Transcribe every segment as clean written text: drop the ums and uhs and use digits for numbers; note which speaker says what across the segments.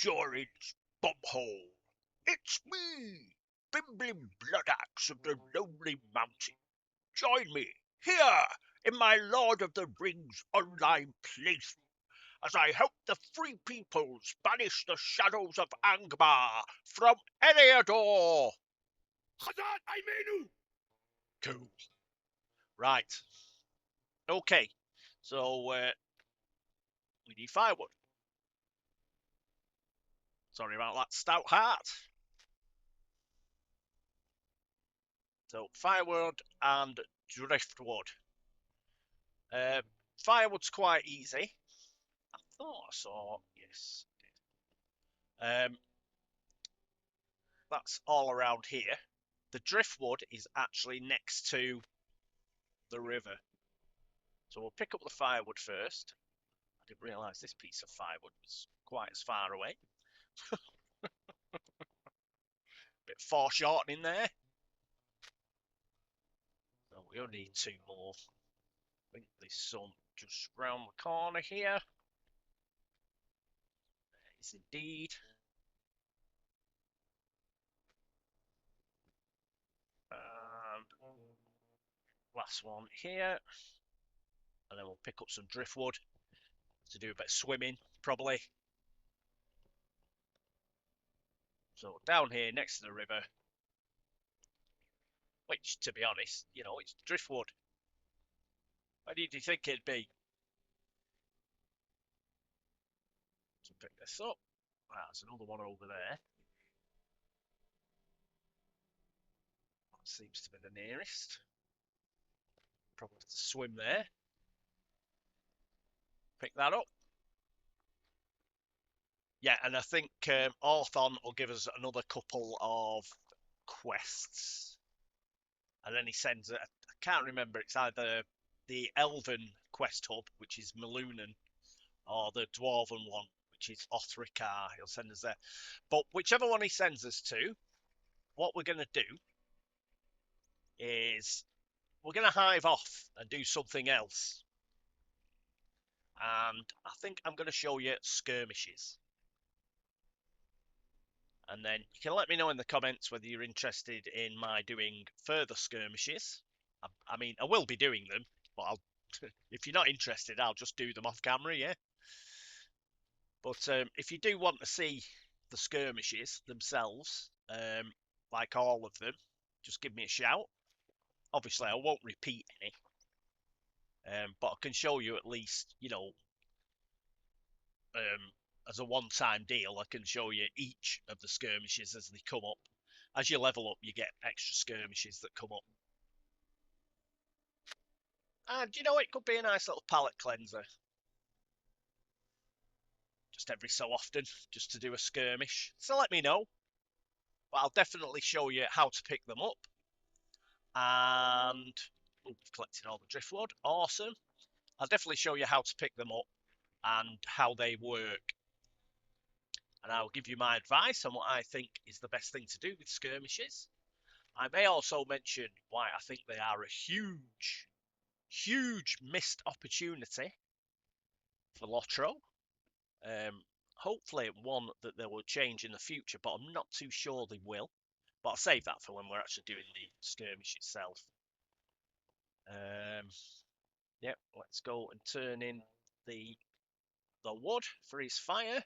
Speaker 1: Jorrin's bumhole. It's me, Bimblin Bloodaxe of the Lonely Mountain. Join me here in my Lord of the Rings online playthrough as I help the Free Peoples banish the shadows of Angmar from Eriador.
Speaker 2: Hazard Aimenu!
Speaker 1: Cool. Right. Okay. So, we need firewood. Sorry about that, stout heart. So, firewood and driftwood. Firewood's quite easy. I thought I saw, yes. That's all around here. The driftwood is actually next to the river. So we'll pick up the firewood first. I didn't realise this piece of firewood was quite as far away. Bit foreshortening there. So we only need 2 more. I think there's some just round the corner here. There is indeed. And last one here. And then we'll pick up some driftwood to do a bit of swimming, probably. So down here next to the river, which, to be honest, you know, it's driftwood. Where did you think it'd be? So pick this up. There's another one over there. That seems to be the nearest. Probably have to swim there. Pick that up. Yeah, and I think Orthon will give us another couple of quests. And then he sends, I can't remember, it's either the Elven quest hub, which is Melunan, or the Dwarven one, which is Othrikar. He'll send us there. But whichever one he sends us to, what we're going to do is we're going to hive off and do something else. And I think I'm going to show you skirmishes. And then you can let me know in the comments whether you're interested in my doing further skirmishes. I mean, I will be doing them, but if you're not interested, I'll just do them off camera, yeah? But if you do want to see the skirmishes themselves, like all of them, just give me a shout. Obviously, I won't repeat any, but I can show you at least, you know, as a one-time deal, I can show you each of the skirmishes as they come up. As you level up, you get extra skirmishes that come up. And, you know, it could be a nice little palate cleanser. Just every so often, just to do a skirmish. So let me know. But I'll definitely show you how to pick them up. And we've collected all the driftwood. Awesome. I'll definitely show you how to pick them up and how they work. And I'll give you my advice on what I think is the best thing to do with skirmishes. I may also mention why I think they are a huge missed opportunity for Lotro. Hopefully one that they will change in the future, but I'm not too sure they will. But I'll save that for when we're actually doing the skirmish itself. Yep, let's go and turn in the wood for his fire.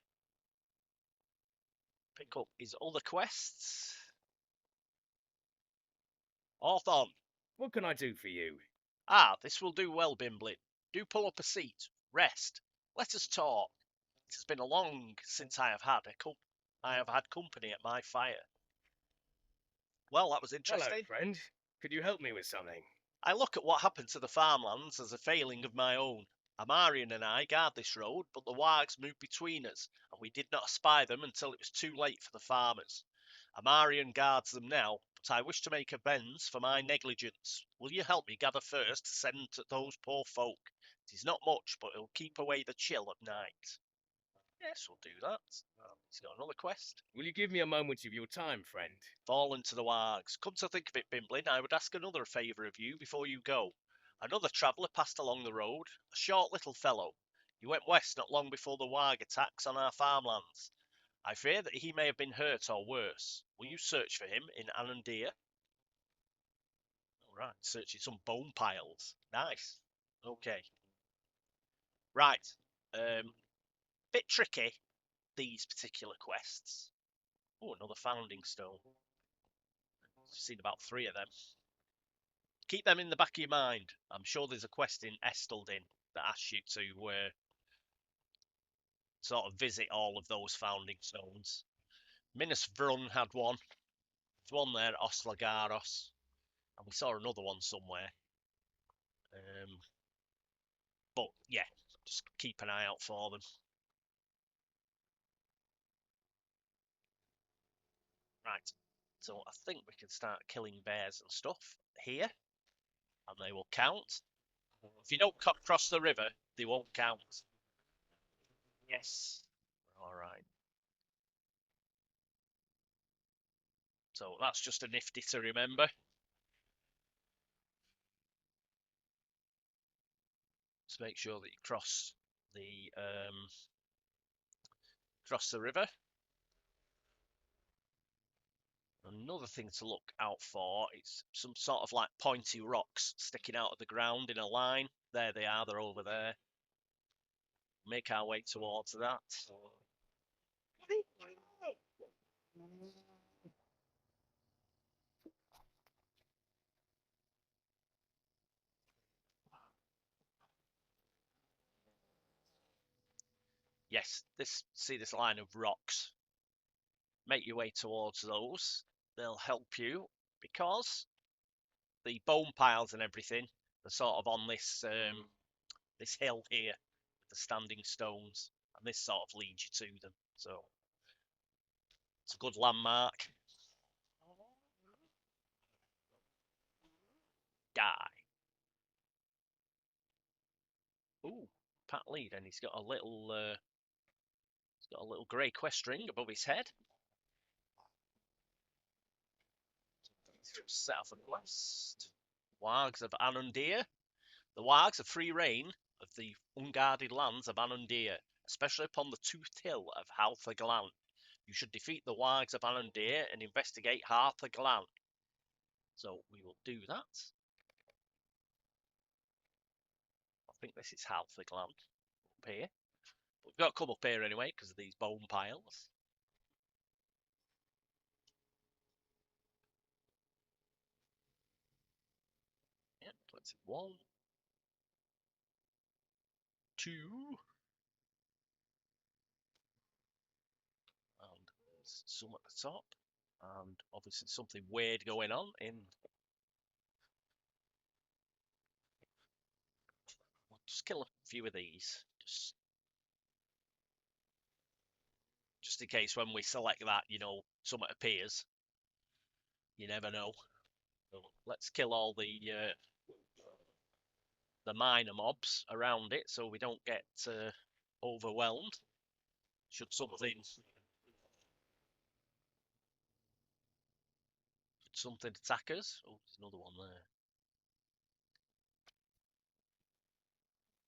Speaker 1: Pick up his other quests. Orthon.
Speaker 2: What can I do for you?
Speaker 1: This will do well, Bimblin. Do pull up a seat. Rest. Let us talk. It has been a long since I have had company at my fire. Well, that was interesting.
Speaker 2: Hello, friend. Could you help me with something?
Speaker 1: I look at what happened to the farmlands as a failing of my own. Amarian and I guard this road, but the wargs moved between us, and we did not espy them until it was too late for the farmers. Amarian guards them now, but I wish to make amends for my negligence. Will you help me gather first to send to those poor folk? It is not much, but it'll keep away the chill at night. Yes, we'll do that. He's got another quest.
Speaker 2: Will you give me a moment of your time, friend?
Speaker 1: Fallen to the wargs. Come to think of it, Bimblin, I would ask another favour of you before you go. Another traveller passed along the road, a short little fellow. He went west not long before the warg attacks on our farmlands. I fear that he may have been hurt or worse. Will you search for him in Anandir? All right, searching some bone piles. Nice. Okay. Right. Bit tricky, these particular quests. Oh, another founding stone. Seen about 3 of them. Keep them in the back of your mind. I'm sure there's a quest in Esteldin that asks you to sort of visit all of those founding stones. Minas Vrun had one. There's one there at Oslagaros. And we saw another one somewhere. But yeah, just keep an eye out for them. Right, so I think we can start killing bears and stuff here, and they will count. If you don't cross the river, they won't count. Yes. All right. So that's just a nifty to remember. Just make sure that you cross the river. Another thing to look out for is some sort of like pointy rocks sticking out of the ground in a line. There they are, they're over there. Make our way towards that. Yes, see this line of rocks. Make your way towards those. They'll help you because the bone piles and everything are sort of on this hill here with the standing stones, and this sort of leads you to them. So it's a good landmark. Die. Ooh, Pat Lead, and he's got a little grey quest ring above his head. Set off a quest. Wargs of Anundir. The Wargs have free reign of the unguarded lands of Anundir, especially upon the toothed hill of Haltha Glan. You should defeat the Wargs of Anundir and investigate Haltha Glan. So we will do that. I think this is Haltha Glan up here. But we've got to come up here anyway because of these bone piles. Yeah, let's see. 1, 2. And there's some at the top. And obviously something weird going on in. We'll just kill a few of these. Just in case when we select that, something appears. You never know. So let's kill all the minor mobs around it so we don't get overwhelmed. Should something attack us? Oh, there's another one there.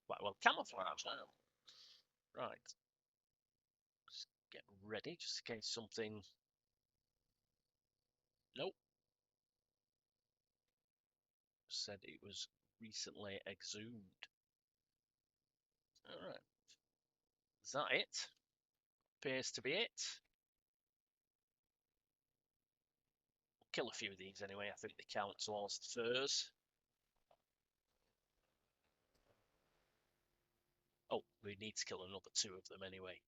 Speaker 1: Quite well camouflaged now. Right. Just get ready just in case something. Nope. Said it was recently exhumed. Alright. Is that it? Appears to be it. We'll kill a few of these anyway. I think they count towards the furs. Oh, we need to kill another 2 of them anyway.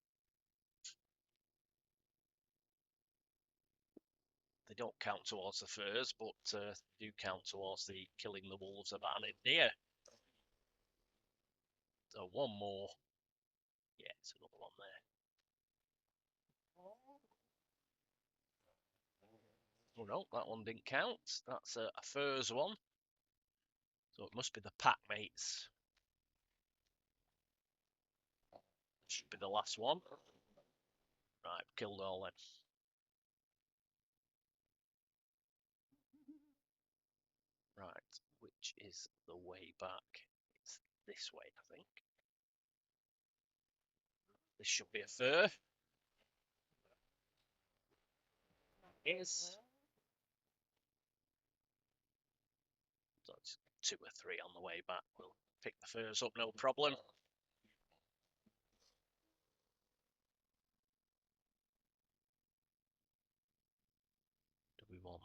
Speaker 1: They don't count towards the furs, but they do count towards the killing the wolves of Anandir. So 1 more. Yeah, it's another one there. Oh no, that one didn't count. That's a furs one. So it must be the pack mates. Should be the last one. Right, killed all them. Right, which is the way back? It's this way, I think. This should be a fur. is. So it's 2 or 3 on the way back. We'll pick the furs up, no problem. Do we want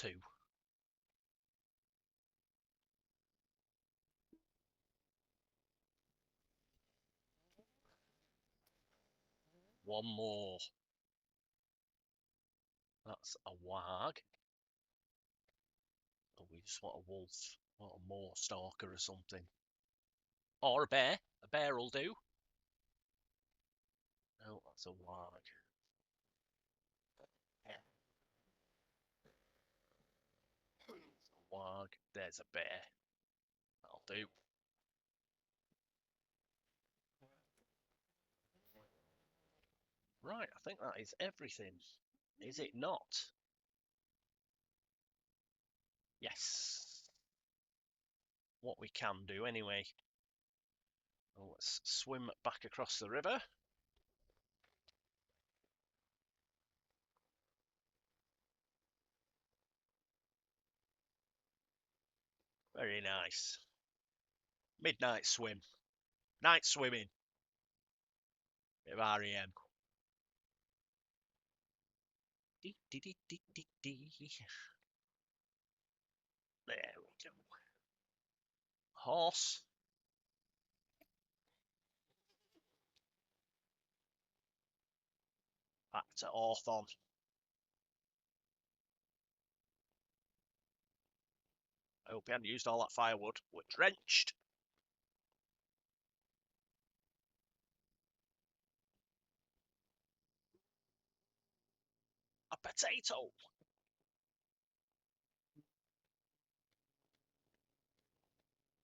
Speaker 1: 2? One more. That's a wag. Oh, we just want a wolf. What a moor stalker or something. Or a bear. A bear will do. No, that's a wag. Wag. There's a bear. That'll do. Right, I think that is everything. Is it not? Yes. What we can do anyway. Well, let's swim back across the river. Very nice. Midnight swim. Night swimming. Bit of REM. Dee, dee, dee, dee, dee, dee. There we go. Horse. Back to Hawthorne. I hope we hadn't used all that firewood. We're drenched. A potato.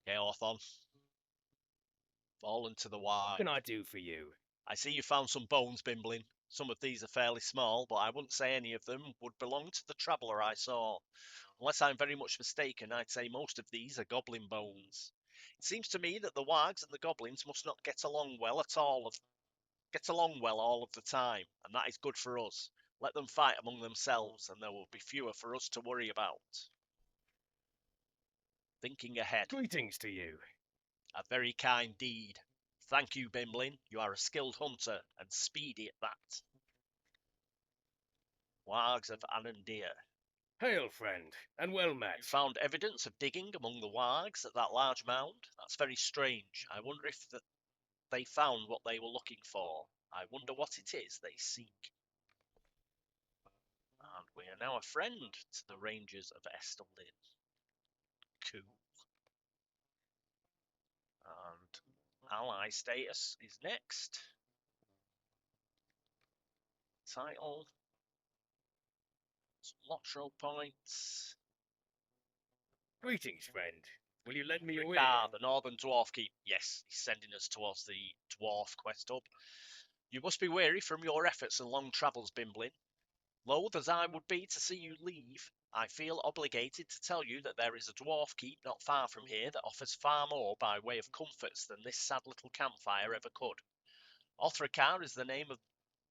Speaker 1: Okay, Hawthorne. Fall into the
Speaker 2: What
Speaker 1: wide.
Speaker 2: can I do for you?
Speaker 1: I see you found some bones, Bimblin. Some of these are fairly small, but I wouldn't say any of them would belong to the traveller I saw. Unless I'm very much mistaken, I'd say most of these are goblin bones. It seems to me that the wargs and the goblins must not get along well all of the time, and that is good for us. Let them fight among themselves, and there will be fewer for us to worry about. Thinking ahead.
Speaker 2: Greetings to you.
Speaker 1: A very kind deed. Thank you, Bimblin. You are a skilled hunter, and speedy at that. Wargs of Anandir.
Speaker 2: Hail, friend, and well met.
Speaker 1: You found evidence of digging among the wargs at that large mound? That's very strange. I wonder if they found what they were looking for. I wonder what it is they seek. And we are now a friend to the Rangers of Estelin. Cool. And ally status is next. Title. Some Lotro points.
Speaker 2: Greetings, friend. Will you lend me your ear?
Speaker 1: Ah, the Northern Dwarf Keep. Yes, he's sending us towards the Dwarf quest hub. You must be weary from your efforts and long travels, Bimblin. Loath as I would be to see you leave, I feel obligated to tell you that there is a dwarf keep not far from here that offers far more by way of comforts than this sad little campfire ever could. Othrakar is the name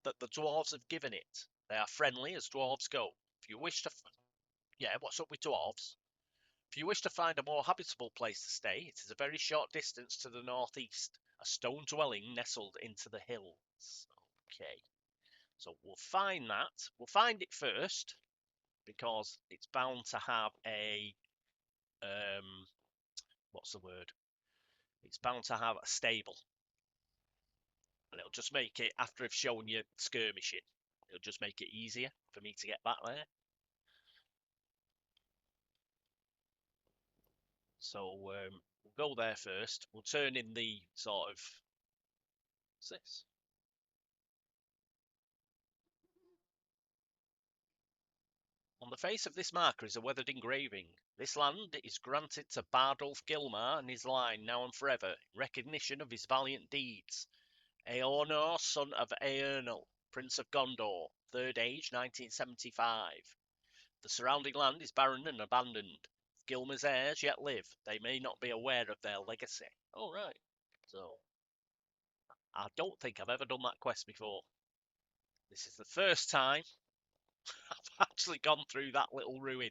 Speaker 1: that the dwarves have given it. They are friendly as dwarves go. If you wish to, what's up with dwarves? If you wish to find a more habitable place to stay, it is a very short distance to the northeast, a stone dwelling nestled into the hills. Okay. So we'll find that. We'll find it first because it's bound to have a what's the word? It's bound to have a stable, and it'll just make it after I've shown you skirmishing. It'll just make it easier for me to get back there. So we'll go there first. We'll turn in the sort of. What's this? On the face of this marker is a weathered engraving. This land is granted to Bardulf Gilmar and his line now and forever, in recognition of his valiant deeds. Eornor, son of Eärnil, Prince of Gondor, third age, 1975. The surrounding land is barren and abandoned. If Gilmar's heirs yet live, they may not be aware of their legacy. Oh, right. So, I don't think I've ever done that quest before. This is the first time I've I've actually gone through that little ruin.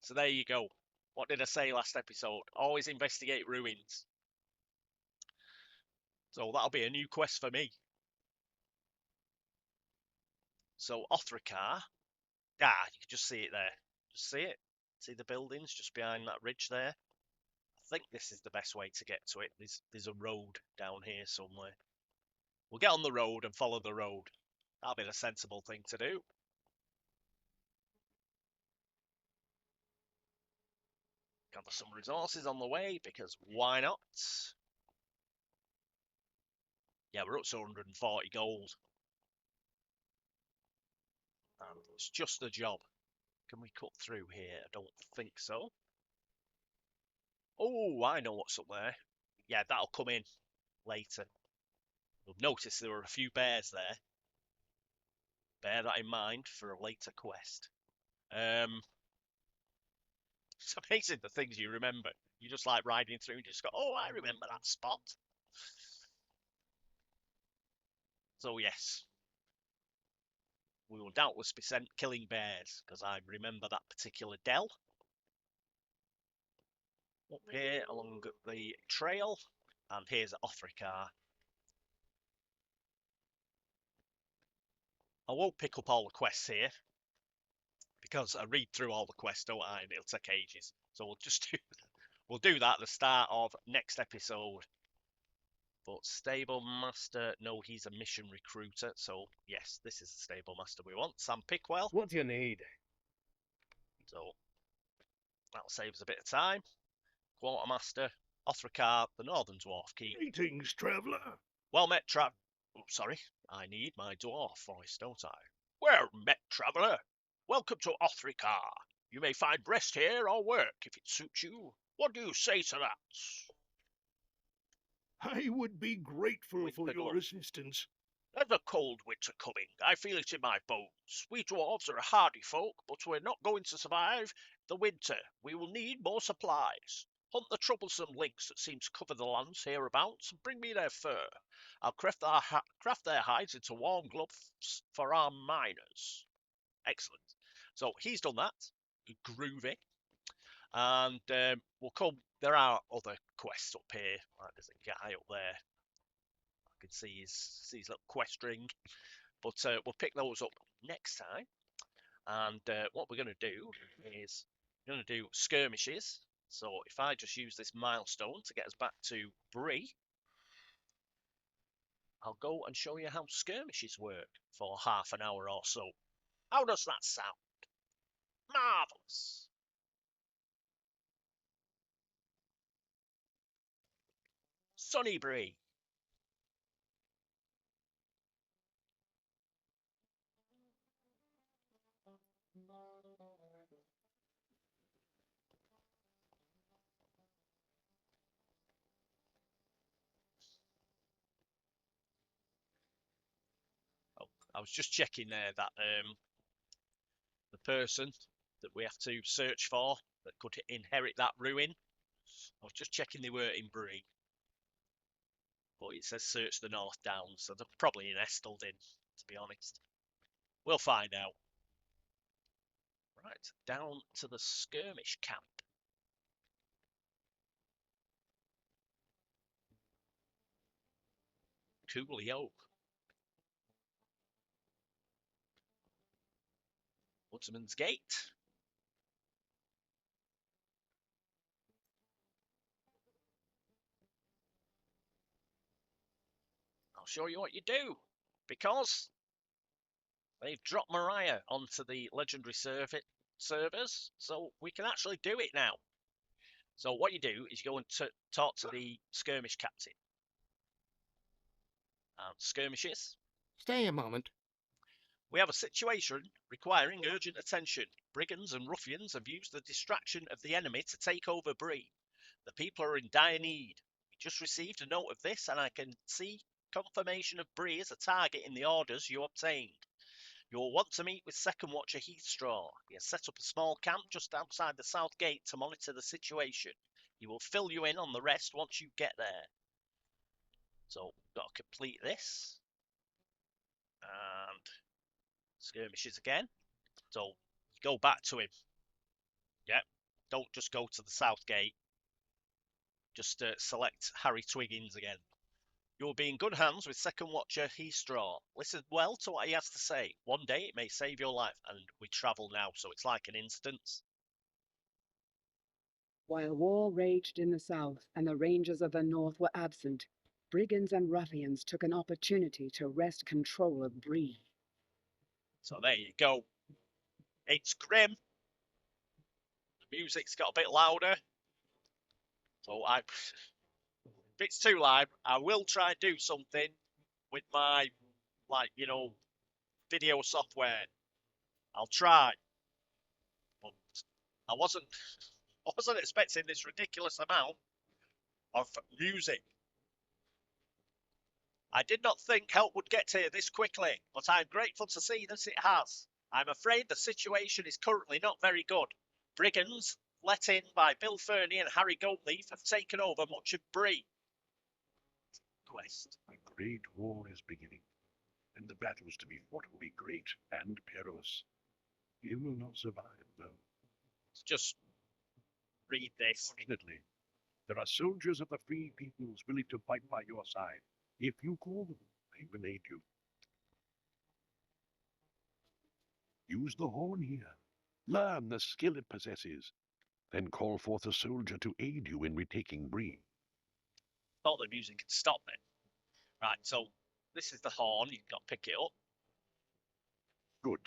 Speaker 1: So there you go. What did I say last episode? Always investigate ruins. So that'll be a new quest for me. So Othrakar. Ah, you can just see it there. Just see it. See the buildings just behind that ridge there? I think this is the best way to get to it. There's a road down here somewhere. We'll get on the road and follow the road. That'll be the sensible thing to do. Gather some resources on the way, because why not? Yeah, we're up to 140 gold. And it's just the job. Can we cut through here? I don't think so. Oh, I know what's up there. Yeah, that'll come in later. You'll notice there were a few bears there. Bear that in mind for a later quest. It's amazing the things you remember. You just like riding through and just go, oh, I remember that spot. So yes, we will doubtless be sent killing bears, because I remember that particular dell. Up here along the trail, and here's Othrakar. I won't pick up all the quests here, because I read through all the quests, don't I, and it'll take ages. So we'll do that at the start of next episode. But stable master, no, he's a mission recruiter. So yes, this is the stable master we want, Sam Pickwell.
Speaker 2: What do you need?
Speaker 1: So that'll save us a bit of time. Quartermaster, Othrakar, the Northern Dwarf Keep.
Speaker 3: Greetings, traveller.
Speaker 1: Well met, Oh, sorry, I need my dwarf voice, don't I? Well met, traveller. Welcome to Othrakar. You may find rest here or work if it suits you. What do you say to that?
Speaker 3: I would be grateful
Speaker 1: With
Speaker 3: for
Speaker 1: the
Speaker 3: your
Speaker 1: glove.
Speaker 3: assistance.
Speaker 1: There's a cold winter coming. I feel it in my bones. We dwarves are a hardy folk, but we're not going to survive the winter. We will need more supplies. Hunt the troublesome lynx that seem to cover the lands hereabouts and bring me their fur. I'll craft their hides into warm gloves for our miners. Excellent. So he's done that. Groovy. And we'll come. There are other quests up here. Like there's a guy up there. I can see his little quest ring. But we'll pick those up next time. And what we're going to do is we're going to do skirmishes. So if I just use this milestone to get us back to Bree, I'll go and show you how skirmishes work for half an hour or so. How does that sound? Marvellous. Sunny Bree. Oh, I was just checking there that the person that we have to search for that could inherit that ruin, I was just checking they were in Bree. But it says search the North Downs, so they're probably in Estelden, to be honest. We'll find out. Right, down to the skirmish camp. Coolio. Woodsman's Gate. I'll show you what you do, because they've dropped Mariah onto the legendary servers, so we can actually do it now. So what you do is you go and talk to the skirmish captain. And skirmishes.
Speaker 3: Stay a moment.
Speaker 1: We have a situation requiring urgent attention. Brigands and ruffians have used the distraction of the enemy to take over Bree. The people are in dire need. We just received a note of this, and I can see confirmation of Bree as a target in the orders you obtained. You will want to meet with Second Watcher Heathstraw. He has set up a small camp just outside the south gate to monitor the situation. He will fill you in on the rest once you get there. So, we've got to complete this. And skirmishes again. So go back to him. Yep. Don't just go to the south gate. Just select Harry Twiggins again. You'll be in good hands with second watcher Heastraw. Listen well to what he has to say. One day it may save your life, and we travel now, so it's like an instance.
Speaker 4: While war raged in the south and the rangers of the north were absent, brigands and ruffians took an opportunity to wrest control of Bree.
Speaker 1: So there you go. It's grim. The music's got a bit louder. So if it's too loud, I will try and do something with my, video software. I'll try. But I wasn't expecting this ridiculous amount of music. I did not think help would get here this quickly, but I'm grateful to see that it has. I'm afraid the situation is currently not very good. Brigands, let in by Bill Fernie and Harry Goldleaf, have taken over much of Bree. Quest.
Speaker 3: A great war is beginning, and the battles to be fought will be great and perilous. You will not survive, though.
Speaker 1: Let's just read this.
Speaker 3: Fortunately, there are soldiers of the free peoples willing to fight by your side. If you call them, they will aid you. Use the horn here. Learn the skill it possesses. Then call forth a soldier to aid you in retaking Bree.
Speaker 1: Thought the music had stopped then. Right, so this is the horn. You've got to pick it up.
Speaker 3: Good.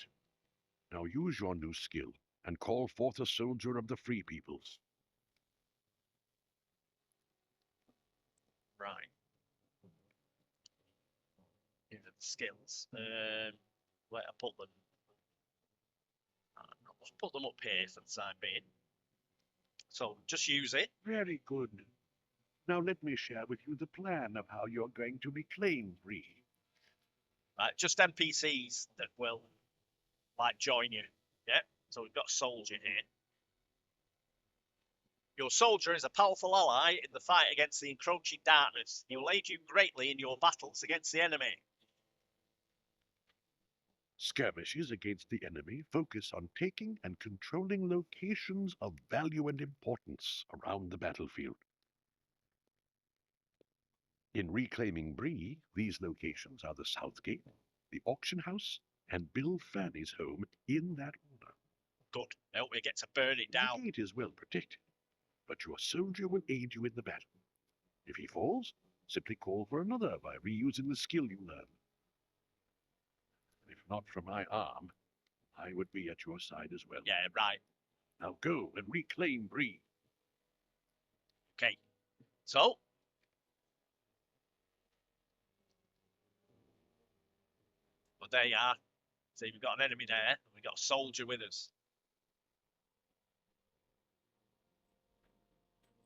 Speaker 3: Now use your new skill and call forth a soldier of the free peoples.
Speaker 1: Right. Here are the skills. Where I put them? I'll just put them up here for the time being. So just use it.
Speaker 3: Very good. Now let me share with you the plan of how you're going to reclaim Bree.
Speaker 1: Right, just NPCs that will join you. Yeah. So we've got a soldier here. Your soldier is a powerful ally in the fight against the encroaching darkness. He will aid you greatly in your battles against the enemy.
Speaker 3: Skirmishes against the enemy focus on taking and controlling locations of value and importance around the battlefield. In reclaiming Bree, these locations are the South Gate, the Auction House, and Bill Fanny's home in that order.
Speaker 1: Good. I hope we get to burn it down.
Speaker 3: The gate is well protected, but your soldier will aid you in the battle. If he falls, simply call for another by reusing the skill you learn. If not for my arm, I would be at your side as well.
Speaker 1: Yeah, right.
Speaker 3: Now go and reclaim Bree.
Speaker 1: Okay. So. But there you are. See, we've got an enemy there. We've got a soldier with us.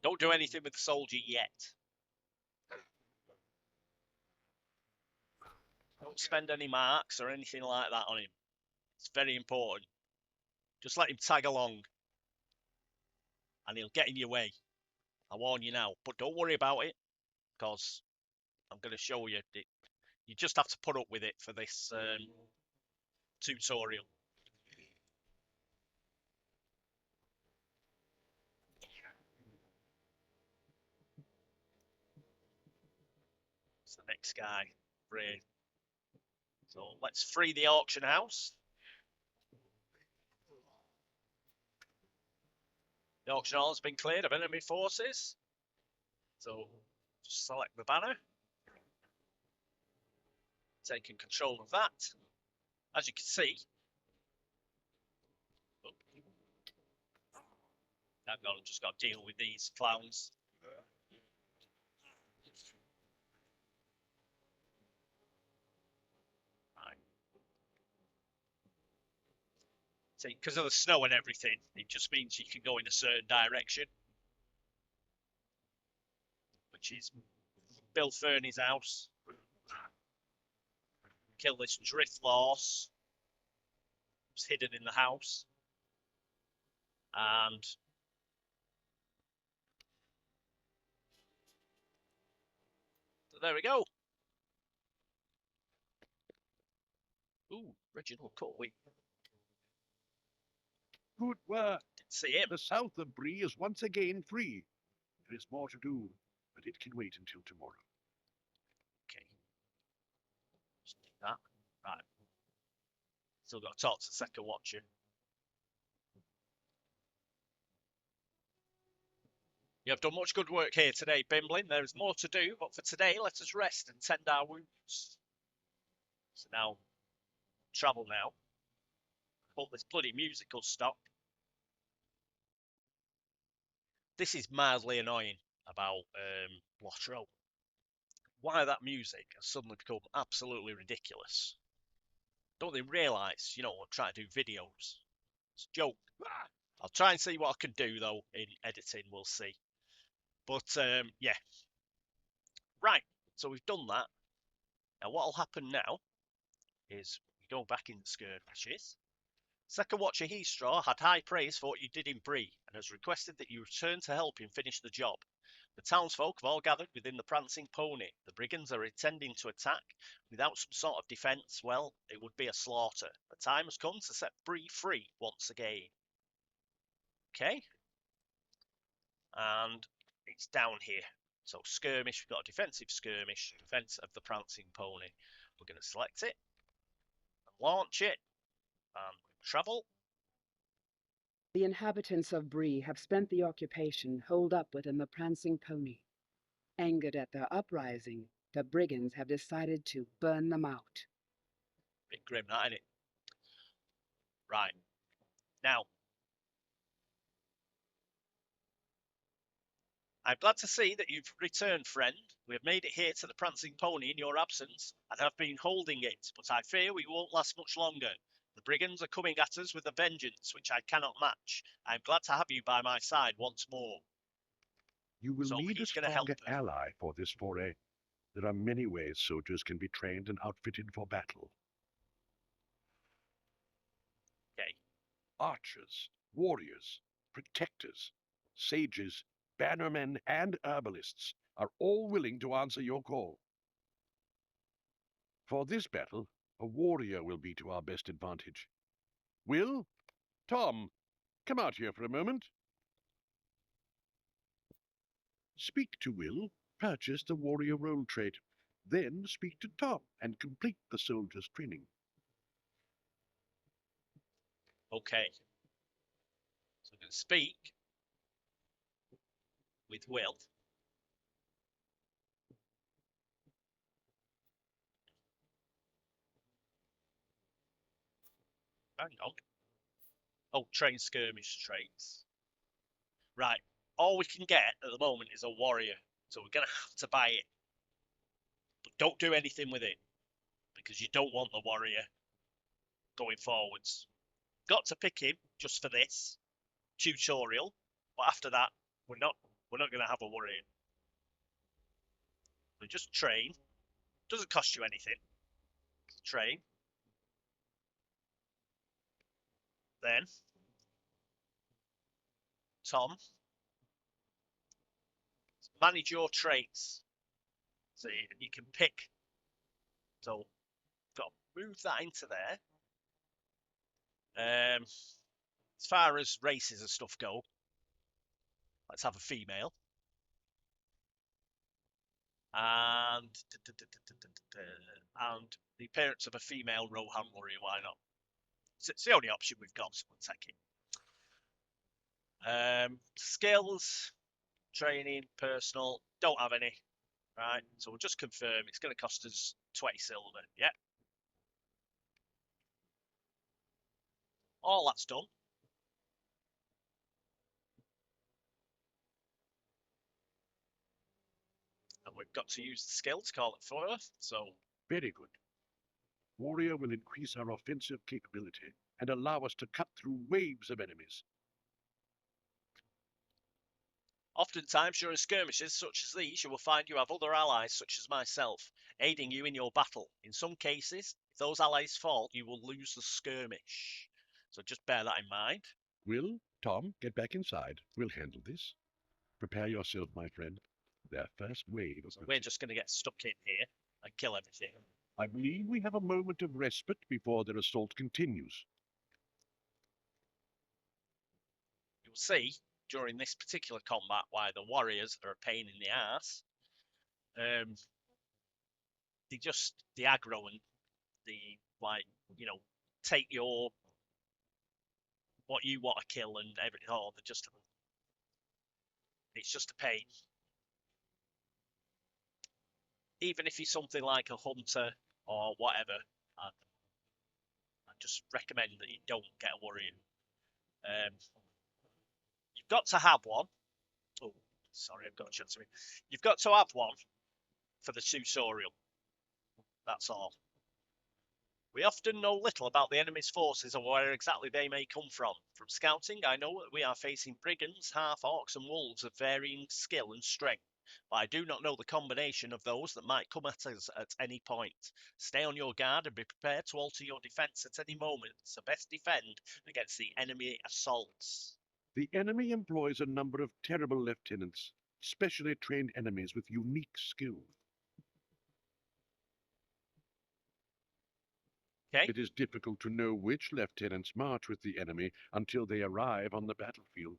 Speaker 1: Don't do anything with the soldier yet. Don't spend any marks or anything like that on him. It's very important. Just let him tag along. And he'll get in your way. I warn you now. But don't worry about it. Because I'm going to show you. You just have to put up with it for this tutorial. It's the next guy. Free. So let's free the auction house. The auction hall has been cleared of enemy forces. So just select the banner. Taking control of that. As you can see, I've just got to deal with these clowns. Right. See, because of the snow and everything, it just means you can go in a certain direction. Which is Bill Fernie's house. Kill this drift horse. It's hidden in the house. And so there we go. Ooh, Reginald Courtway.
Speaker 3: Good work.
Speaker 1: Didn't see him.
Speaker 3: The south of Bree is once again free. There is more to do, but it can wait until tomorrow.
Speaker 1: Okay. Just do that. Right. Still got to talk to the second watcher. You have done much good work here today, Bimblin. There is more to do, but for today, let us rest and tend our wounds. So now, travel now. Hope this bloody music will stop. This is mildly annoying about Lotro. Why that music has suddenly become absolutely ridiculous. Don't they realise, you know, I'm trying to do videos. It's a joke. I'll try and see what I can do, though, in editing. We'll see. But, yeah. Right, so we've done that. Now, what will happen now is we go back in the skirmishes. Second Watcher Heastraw had high praise for what you did in Bree, and has requested that you return to help him finish the job. The townsfolk have all gathered within the prancing pony. The brigands are intending to attack. Without some sort of defence, well, it would be a slaughter. The time has come to set Bree free once again. Okay? And it's down here. So skirmish, we've got a defensive skirmish, defence of the prancing pony. We're going to select it, and launch it, and travel.
Speaker 4: The inhabitants of Bree have spent the occupation holed up within the prancing pony. Angered at their uprising, the brigands have decided to burn them out.
Speaker 1: Bit grim, that, ain't it? Right. Now, I'm glad to see that you've returned, friend. We have made it here to the prancing pony in your absence, and have been holding it, but I fear we won't last much longer. The brigands are coming at us with a vengeance which I cannot match. I am glad to have you by my side once more.
Speaker 3: You will
Speaker 1: So
Speaker 3: need a
Speaker 1: he's gonna help
Speaker 3: stronger
Speaker 1: us.
Speaker 3: ally for this foray. There are many ways soldiers can be trained and outfitted for battle.
Speaker 1: Okay.
Speaker 3: Archers, warriors, protectors, sages, bannermen, and herbalists are all willing to answer your call. For this battle, a warrior will be to our best advantage. Will? Tom, come out here for a moment. Speak to Will, purchase the warrior role trait. Then speak to Tom and complete the soldier's training.
Speaker 1: Okay. So I'm going to speak with Will. Hang on. Oh, train skirmish traits. Right. All we can get at the moment is a warrior, so we're going to have to buy it. But don't do anything with it, because you don't want the warrior going forwards. Got to pick him just for this tutorial, but after that, we're not going to have a warrior. We just train. Doesn't cost you anything. Train. Then Tom, manage your traits. So you can pick. So got to move that into there. As far as races and stuff go, let's have a female. And the appearance of a female Rohan warrior, why not? It's the only option we've got, so we'll take it. Skills, training, personal, don't have any. Right, so we'll just confirm it's going to cost us 20 silver. Yeah. All that's done. And we've got to use the skill to call it forth, so...
Speaker 3: Very good. Warrior will increase our offensive capability and allow us to cut through waves of enemies.
Speaker 1: Oftentimes during skirmishes such as these, you will find you have other allies such as myself, aiding you in your battle. In some cases, if those allies fall, you will lose the skirmish. So just bear that in mind.
Speaker 3: Will, Tom, get back inside. We'll handle this. Prepare yourself, my friend. Their first wave of...
Speaker 1: So we're just going to get stuck in here and kill everything.
Speaker 3: I believe we have a moment of respite before their assault continues.
Speaker 1: see during this particular combat why the warriors are a pain in the ass. The aggro and take your what you want to kill and everything. Oh, it's just a pain. Even if you're something like a hunter or whatever, I just recommend that you don't get a warrior. You've got to have one. Oh, sorry, I've got to shut something. You've got to have one for the tutorial. That's all. We often know little about the enemy's forces or where exactly they may come from. From scouting, I know that we are facing brigands, half-orcs and wolves of varying skill and strength, but I do not know the combination of those that might come at us at any point. Stay on your guard and be prepared to alter your defence at any moment, so best defend against the enemy assaults.
Speaker 3: The enemy employs a number of terrible lieutenants, specially trained enemies with unique skills.
Speaker 1: Okay.
Speaker 3: It is difficult to know which lieutenants march with the enemy until they arrive on the battlefield.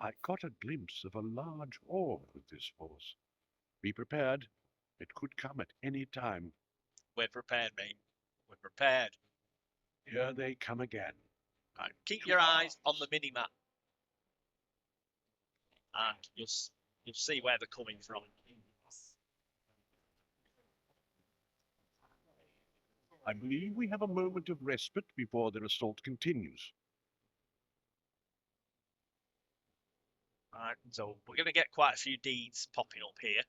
Speaker 3: I caught a glimpse of a large horde with this force. Be prepared. It could come at any time.
Speaker 1: We're prepared, mate. We're prepared.
Speaker 3: Here they come again.
Speaker 1: Right. Keep your eyes on the mini-map. And you'll see where they're coming from.
Speaker 3: I believe we have a moment of respite before their assault continues.
Speaker 1: Right, so we're going to get quite a few deeds popping up here.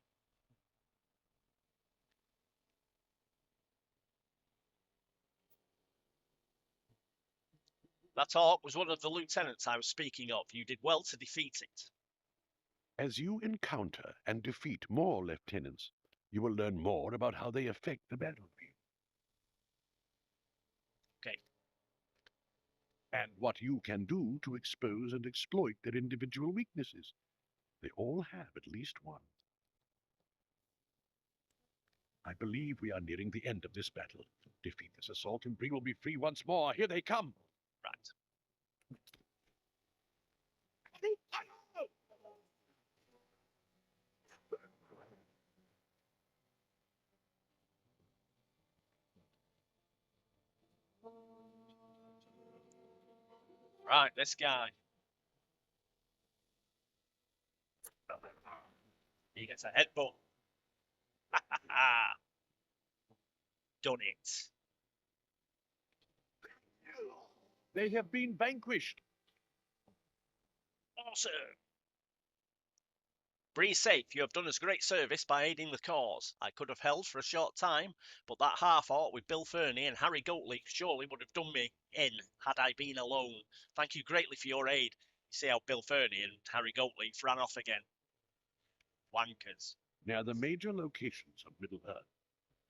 Speaker 1: That orc was one of the lieutenants I was speaking of. You did well to defeat it.
Speaker 3: As you encounter and defeat more lieutenants, you will learn more about how they affect the battlefield.
Speaker 1: Okay.
Speaker 3: And what you can do to expose and exploit their individual weaknesses. They all have at least one. I believe we are nearing the end of this battle. Defeat this assault and Bree will be free once more. Here they come!
Speaker 1: Right. Right, this guy. He gets a headbutt. Done it.
Speaker 3: They have been vanquished.
Speaker 1: Awesome. Bree safe, you have done us great service by aiding the cause. I could have held for a short time, but that half-orc with Bill Fernie and Harry Goatley surely would have done me in had I been alone. Thank you greatly for your aid. You see how Bill Fernie and Harry Goatley ran off again. Wankers.
Speaker 3: Near the major locations of Middle-earth,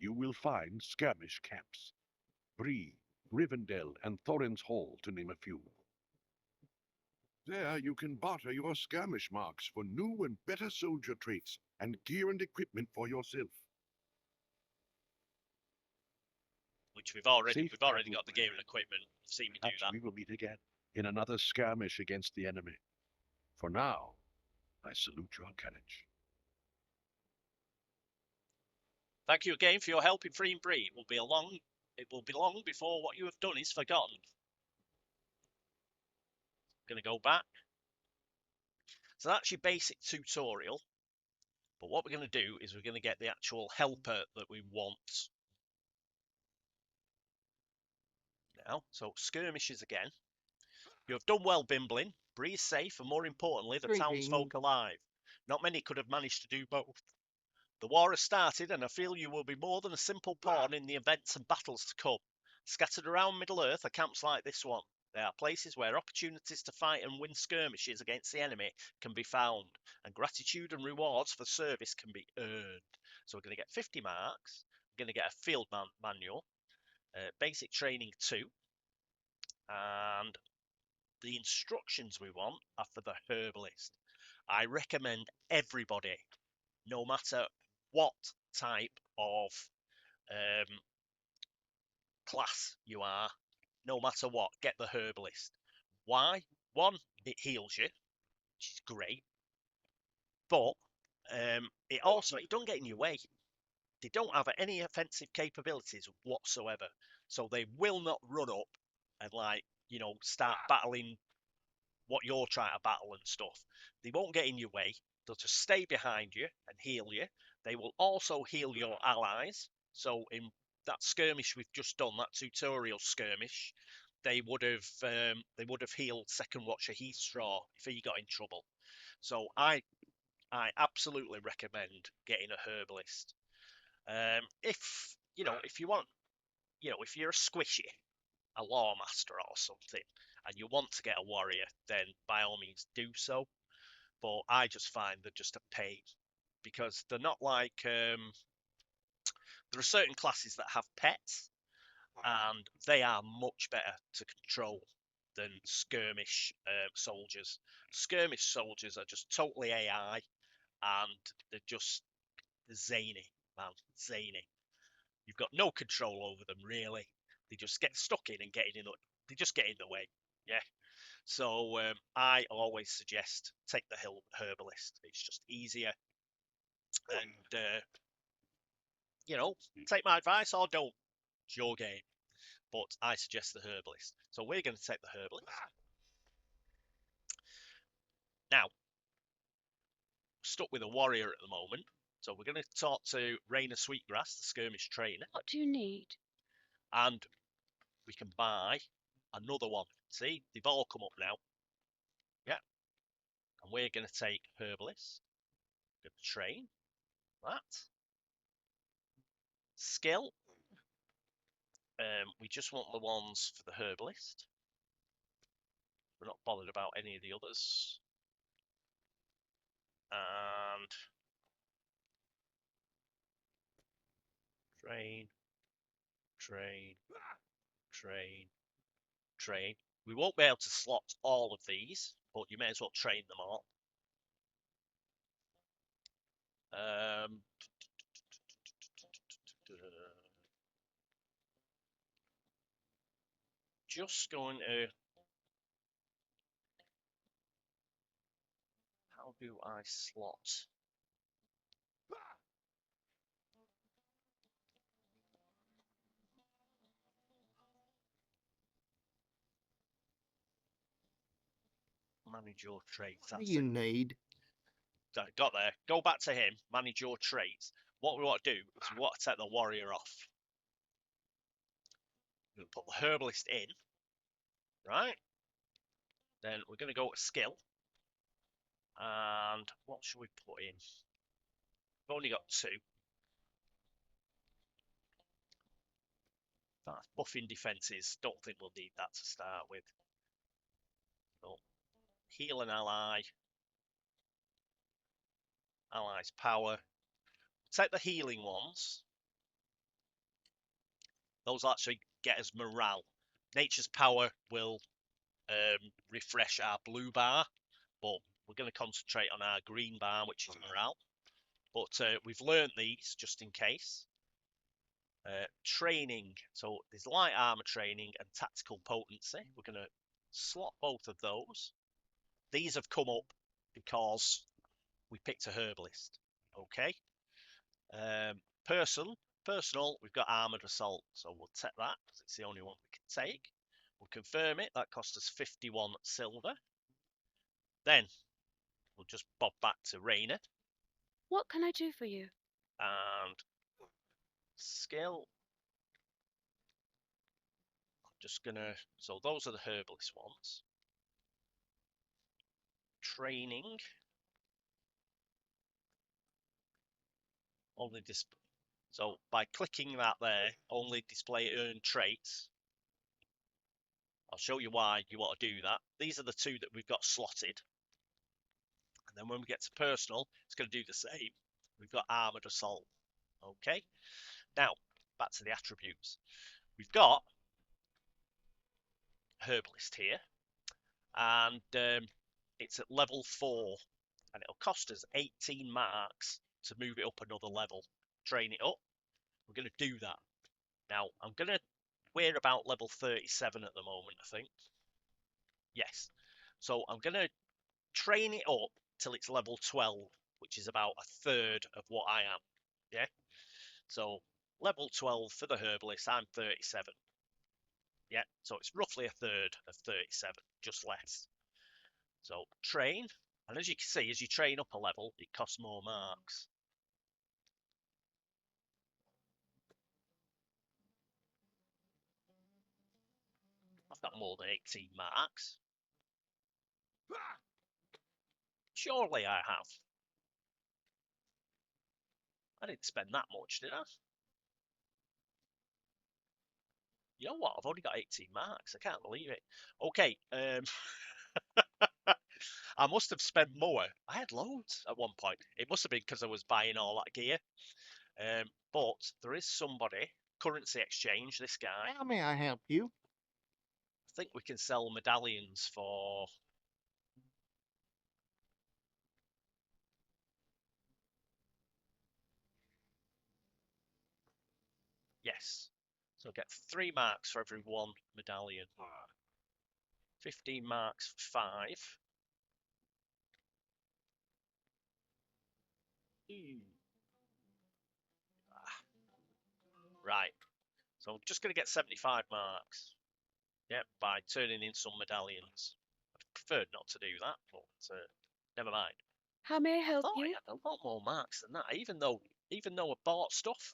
Speaker 3: you will find skirmish camps. Bree, Rivendell, and Thorin's Hall, to name a few. There you can barter your skirmish marks for new and better soldier traits and gear and equipment for yourself.
Speaker 1: Which we've already
Speaker 3: Safe
Speaker 1: got the
Speaker 3: travel,
Speaker 1: gear and equipment. You've seen me do
Speaker 3: Perhaps
Speaker 1: that.
Speaker 3: we will meet again in another skirmish against the enemy. For now, I salute your courage.
Speaker 1: Thank you again for your help in freeing Bree. It will be long before what you have done is forgotten. Going to go back. So that's your basic tutorial. But what we're going to do is we're going to get the actual helper that we want. Now, so skirmishes again. You have done well, Bimblin. Bree is safe, and more importantly, the townsfolk alive. Not many could have managed to do both. The war has started, and I feel you will be more than a simple pawn in the events and battles to come. Scattered around Middle-earth are camps like this one. They are places where opportunities to fight and win skirmishes against the enemy can be found, and gratitude and rewards for service can be earned. So we're going to get 50 marks. We're going to get a field manual, basic training 2, and the instructions we want are for the herbalist. I recommend everybody, no matter what type of class you are, no matter what, get the Herbalist. Why? One, it heals you, which is great, but it don't get in your way. They don't have any offensive capabilities whatsoever, so they will not run up and start battling what you're trying to battle and stuff. They won't get in your way. They'll just stay behind you and heal you. They will also heal your allies. So in that skirmish we've just done, that tutorial skirmish, they would have healed Second Watcher Heathstraw if he got in trouble. So I absolutely recommend getting a Herbalist. If you want, if you're a squishy, a Lawmaster or something, and you want to get a warrior, then by all means do so. But I just find they're just a pain because they're not like there are certain classes that have pets, and they are much better to control than skirmish soldiers. Skirmish soldiers are just totally AI, and they're zany, man, zany. You've got no control over them really. They just get stuck in and they just get in the way. Yeah. So I always suggest take the Herbalist. It's just easier, and take my advice or don't. It's your game, but I suggest the Herbalist. So we're going to take the Herbalist. Now, stuck with a warrior at the moment, so we're going to talk to Raina Sweetgrass, the skirmish trainer.
Speaker 5: What do you need?
Speaker 1: And we can buy another one. See, they've all come up now. Yeah. And we're going to take Herbalist. Going to train that. Skill. We just want the ones for the Herbalist. We're not bothered about any of the others. And train. We won't be able to slot all of these, but you may as well train them all. Just going to... How do I slot? Manage your traits.
Speaker 6: What do you need?
Speaker 1: Got there. Go back to him. Manage your traits. What we want to do is we want to take the warrior off. We're going to put the Herbalist in. Right? Then we're going to go to skill. And what should we put in? We've only got 2. That's buffing defences. Don't think we'll need that to start with. So, heal an ally. Allies power. Take the healing ones. Those actually get us morale. Nature's power will refresh our blue bar, but we're going to concentrate on our green bar, which is morale. But we've learned these just in case. Training. So there's light armor training and tactical potency. We're going to slot both of those. These have come up because we picked a Herbalist. Okay. Personal, we've got armored assault, so we'll take that because it's the only one we can take. We'll confirm it. That cost us 51 silver. Then we'll just bob back to Raina.
Speaker 5: What can I do for you?
Speaker 1: And skill. I'm just gonna. So those are the Herbalist ones. Training. Only display. So by clicking that there, only display earned traits. I'll show you why you want to do that. These are the 2 that we've got slotted. And then when we get to personal, it's going to do the same. We've got armored assault. Okay. Now, back to the attributes. We've got Herbalist here. And it's at level 4. And it'll cost us 18 marks to move it up another level. Train it up. We're going to do that. Now, I'm going to we're about level 37 at the moment, I think. Yes. So I'm going to train it up till it's level 12, which is about a third of what I am. Yeah. So level 12 for the herbalist, I'm 37. Yeah. So it's roughly a third of 37, just less. So train. And as you can see, as you train up a level, it costs more marks. I've got more than 18 marks. Surely I have. I didn't spend that much, did I? You know what? I've only got 18 marks. I can't believe it. Okay. I must have spent more. I had loads at one point. It must have been because I was buying all that gear. But there is somebody, currency exchange, this guy.
Speaker 6: How may I help you?
Speaker 1: I think we can sell medallions for... Yes. So get 3 marks for every 1 medallion. 15 marks for 5. Right. So I'm just going to get 75 marks. Yep, by turning in some medallions. I'd preferred not to do that, but never mind.
Speaker 5: How may I
Speaker 1: I
Speaker 5: help
Speaker 1: thought I
Speaker 5: you?
Speaker 1: had a lot more marks than that, even though I bought stuff.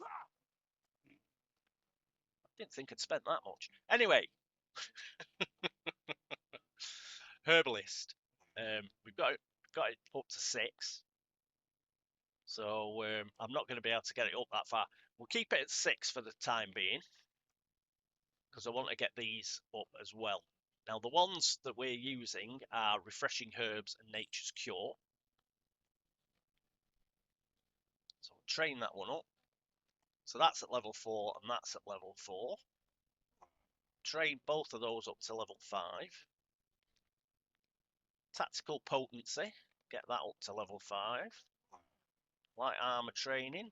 Speaker 1: I didn't think I'd spent that much. Anyway, herbalist. We've got it up to 6. So I'm not going to be able to get it up that far. We'll keep it at 6 for the time being, because I want to get these up as well. Now, the ones that we're using are Refreshing Herbs and Nature's Cure. So I'll train that one up. So that's at level 4 and that's at level 4. Train both of those up to level 5. Tactical Potency, get that up to level 5. Light Armor Training,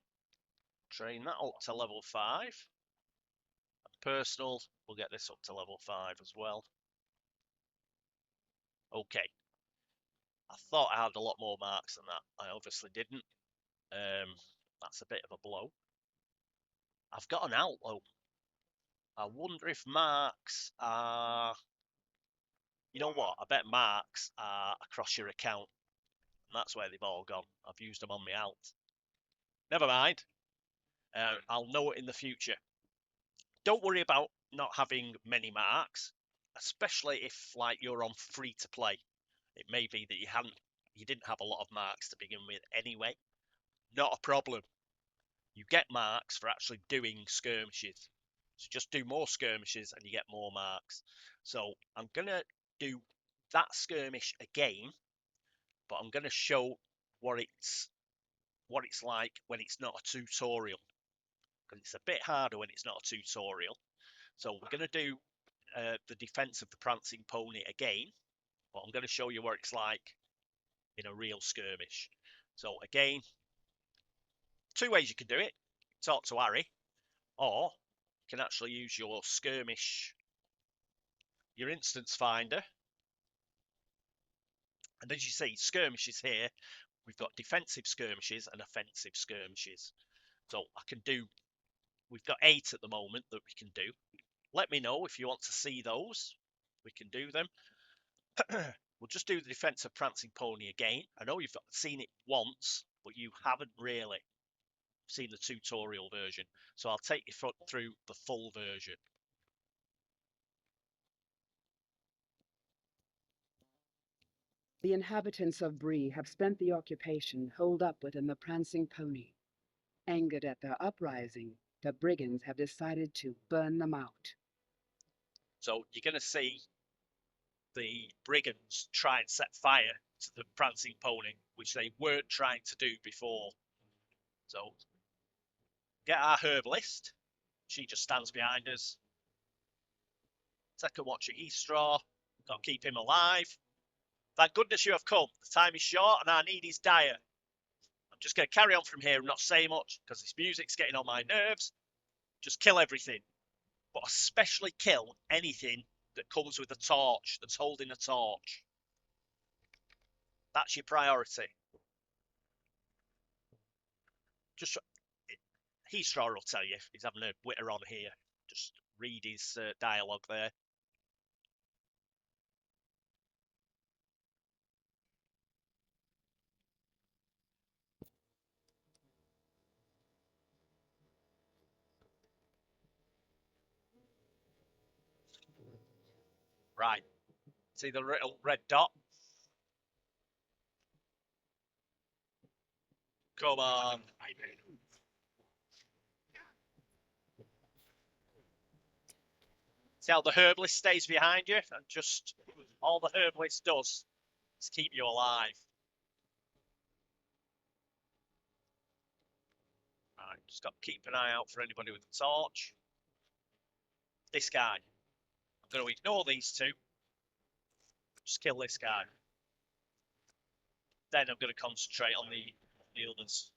Speaker 1: train that up to level 5. And personal, we'll get this up to level 5 as well. Okay. I thought I had a lot more marks than that. I obviously didn't. That's a bit of a blow. I've got an outlaw. I wonder if marks are... You know what? I bet marks are across your account. And that's where they've all gone. I've used them on my alt. Never mind. I'll know it in the future. Don't worry about not having many marks, especially if like you're on free to play. It may be that you didn't have a lot of marks to begin with anyway. Not a problem. You get marks for actually doing skirmishes. So just do more skirmishes and you get more marks. So I'm going to do that skirmish again, but I'm going to show what it's like when it's not a tutorial, because it's a bit harder when it's not a tutorial. So we're going to do the defense of the prancing pony again, but I'm going to show you what it's like in a real skirmish. So again, 2 ways you can do it. Talk to Harry, or you can actually use your skirmish, your instance finder. And as you see, skirmishes here, we've got defensive skirmishes and offensive skirmishes. So we've got 8 at the moment that we can do. Let me know if you want to see those. We can do them. We'll just do the defense of prancing pony again. I know you've seen it once, but you haven't really seen the tutorial version. So I'll take you through the full version.
Speaker 4: The inhabitants of Bree have spent the occupation holed up within the prancing pony. Angered at their uprising, the brigands have decided to burn them out.
Speaker 1: So you're going to see the brigands try and set fire to the prancing pony, which they weren't trying to do before. So get our herbalist. She just stands behind us. Take a watch at Eastraw. Got to keep him alive. Thank goodness you have come. The time is short and our need is dire. I'm just going to carry on from here and not say much because this music's getting on my nerves. Just kill everything. but especially kill anything that comes with a torch, that's holding a torch. That's your priority. Just Heathstraw will tell you if he's having a witter on here. Just read his dialogue there. Right. See the little red dot? Come on. See how the herbalist stays behind you? And just all the herbalist does is keep you alive. Right, just got to keep an eye out for anybody with a torch. This guy. I'm going to ignore these two. Just kill this guy. Then I'm going to concentrate on the others.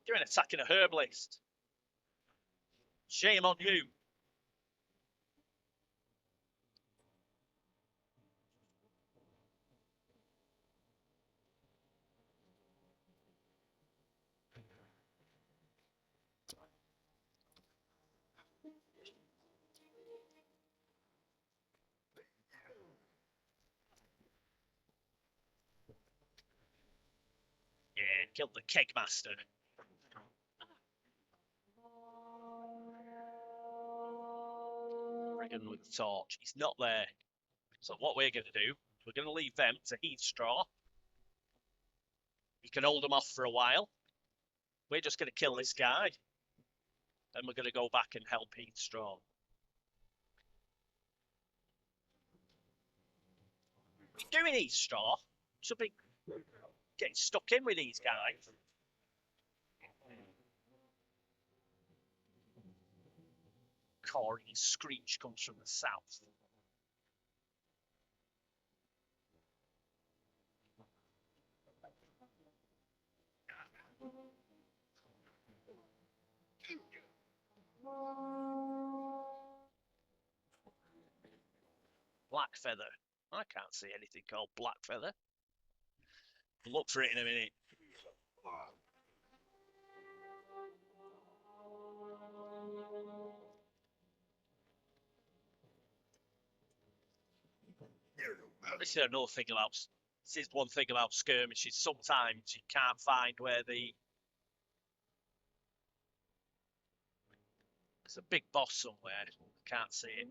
Speaker 1: You're attacking a herbalist. Shame on you. Yeah, killed the keg master. Brigand with the torch. He's not there. So what we're going to do, we're going to leave them to Heathstraw. You can hold them off for a while. We're just going to kill this guy. Then we're going to go back and help Heathstraw. What are you doing, Heathstraw? Should be getting stuck in with these guys. Corey's screech comes from the south. Black feather. I can't see anything called black feather. We'll look for it in a minute. This is another thing about. This is one thing about skirmishes. Sometimes you can't find where the. There's a big boss somewhere. I can't see it.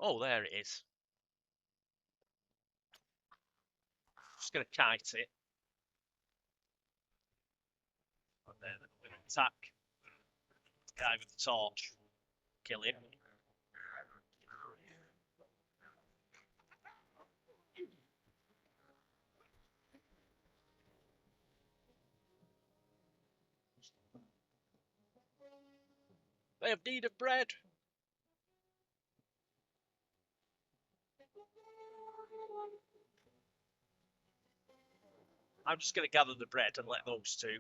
Speaker 1: Oh, there it is. Just going to kite it. And then we're going to attack the guy with the torch. Kill him. They have need of bread. I'm just going to gather the bread and let those two.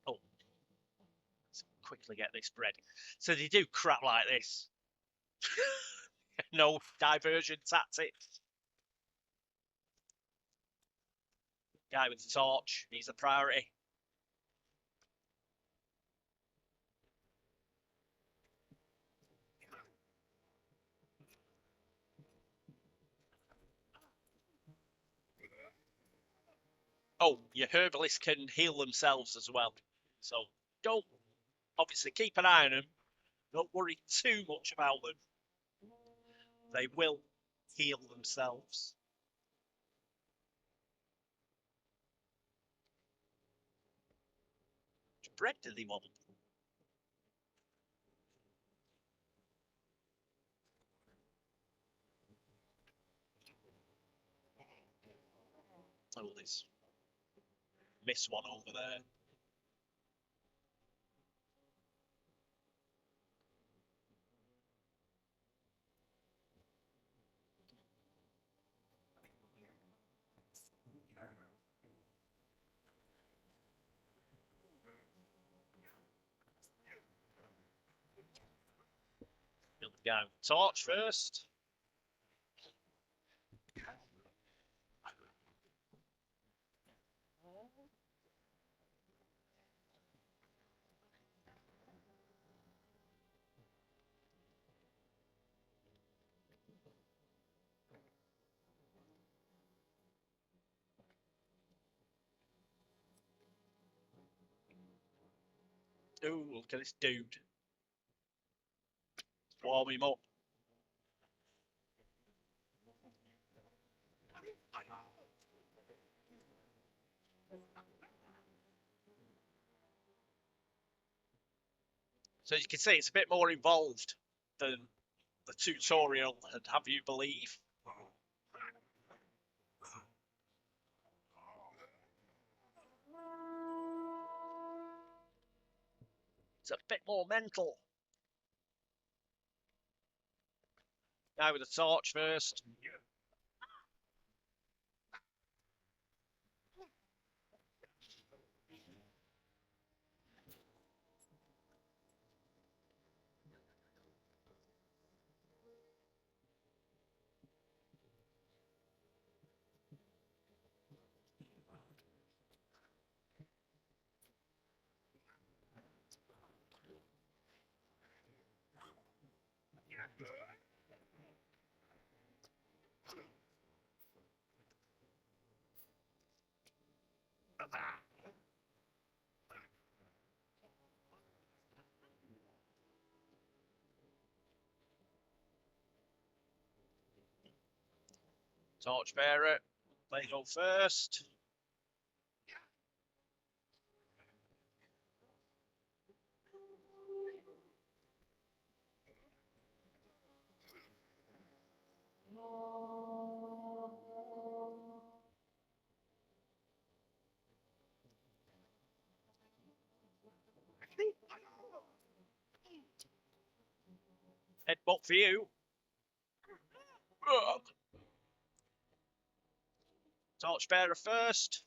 Speaker 1: Oh, let's quickly get this bread. So they do crap like this. No diversion tactics. Guy with the torch, he's a priority. Oh, your herbalists can heal themselves as well. So don't, obviously, keep an eye on them. Don't worry too much about them. They will heal themselves. Which bread do they want? Oh, there's miss one over there. Here we go. Torch first. Ooh, look at this dude. Warm him up. So as you can see, it's a bit more involved than the tutorial would have you believe. It's a bit more mental. Now with the torch first. Torchbearer, they go first. Headbutt for you. Torchbearer first.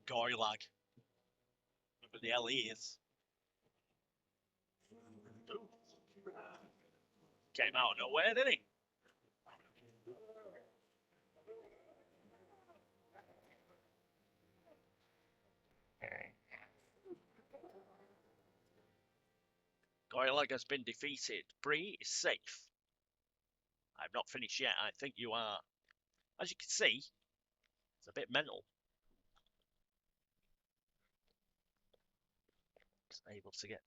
Speaker 1: Goylag. Whoever the hell he is. Ooh. Came out of nowhere, didn't he? Goylag has been defeated. Bree is safe. I've not finished yet. I think you are. As you can see, it's a bit mental. Able to get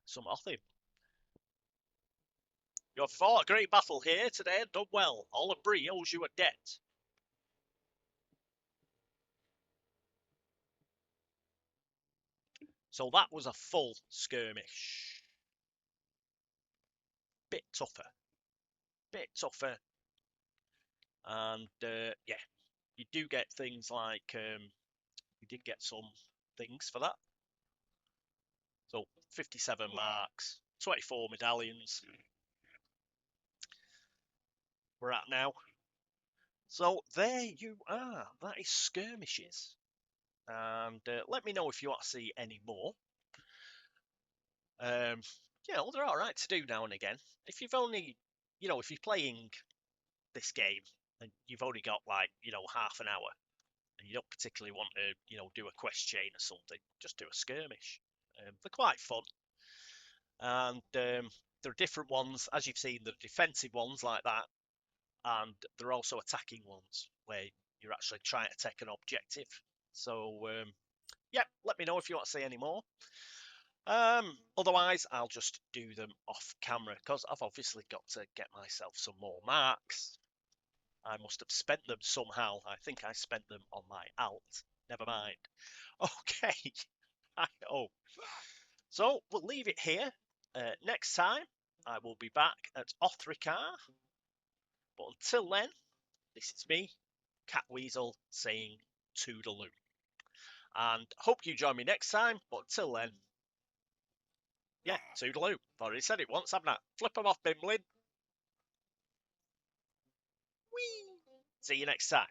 Speaker 1: some off him. You have fought a great battle here today and done well. All of Bree owes you a debt. So that was a full skirmish. Bit tougher. Bit tougher. And yeah, you do get things like you did get some things for that. So 57 marks, 24 medallions. We're at now So there you are. That is Skirmishes. And let me know if you want to see any more. They're all right to do now and again. If you've only, if you're playing this game and you've only got like, half an hour and you don't particularly want to, do a quest chain or something, just do a skirmish. They're quite fun. And there are different ones, as you've seen, there are defensive ones like that. And there are also attacking ones where you're actually trying to take an objective. So, let me know if you want to see any more. Otherwise, I'll just do them off camera because I've obviously got to get myself some more marks. I must have spent them somehow. I think I spent them on my alt. Never mind. Okay. So we'll leave it here. Next time, I will be back at Othrikar. But until then, this is me, Catweasel, saying toodaloo. And hope you join me next time. But until then, yeah, toodaloo. I've already said it once, haven't I? Flip them off, Bimblin. Whee! See you next time.